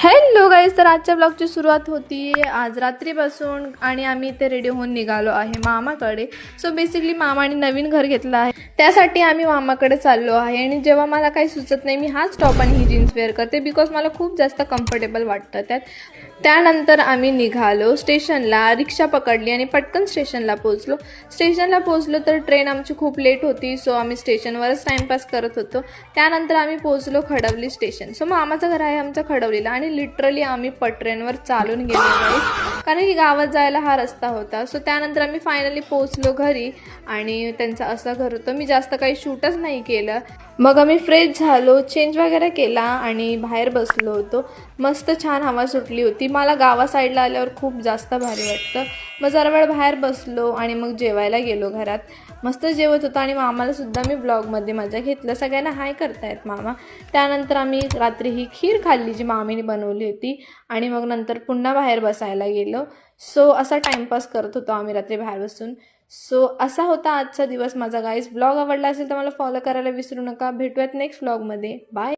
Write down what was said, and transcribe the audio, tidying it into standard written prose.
Hello guys, तर आजच्या ब्लॉगची सुरुवात होती आज रात्रीपासून आणि आम्ही इथे रेडी होऊन निघालो आहे मामाकडे. सो बेसिकली मामाने नवीन घर घेतलं आहे, त्यासाठी आम्ही मामाकडे चाललो आहे. आणि जेव्हा मला काही सुचत नाही मी हाच टॉप आणि ही जीन्स वेअर करते बिकॉज मला खूप जास्त कम्फर्टेबल वाटतं त्यात. त्यानंतर आम्ही निघालो स्टेशनला, रिक्षा पकडली आणि पटकन स्टेशनला पोहोचलो तर ट्रेन आमची खूप लेट होती. सो आम्ही स्टेशनवरच टाईमपास करत होतो. त्यानंतर आम्ही पोहोचलो खडवली स्टेशन. सो मामाचं घर आहे आमचं खडवलीला आणि लिटरली आम्ही ट्रेनवर चालून गेलो गाईस, कारण की गावात जायला हा रस्ता होता. सो त्यानंतर आम्ही फायनली पोहोचलो घरी आणि त्यांचं असं घर होतं. मी जास्त काही शूटच नाही केलं. मग आम्ही फ्रेश झालो, चेंज वगैरे केला आणि बाहेर बसलो होतो. मस्त छान हवा सुटली होती. मला गावा साईडला आल्यावर खूप जास्त भारी वाटतं. मग जरा वेळ बाहेर बसलो आणि मग जेवायला गेलो घरात. मस्त जेवत होतो आणि मामाला सुद्धा मी ब्लॉगमध्ये मजा घेतलं. सगळ्यांना हाय करतायत मामा. त्यानंतर आम्ही रात्री ही खीर खाल्ली जी मामीने बनवली होती आणि मग नंतर पुन्हा बाहेर बसायला गेलो. सो असा टाईमपास करत होतो आम्ही रात्री बाहेर बसून. सो असा होता आजचा दिवस माझा गाईज. ब्लॉग आवडला असेल तर मला फॉलो करायला विसरू नका. भेटूयात नेक्स्ट ब्लॉगमध्ये. बाय.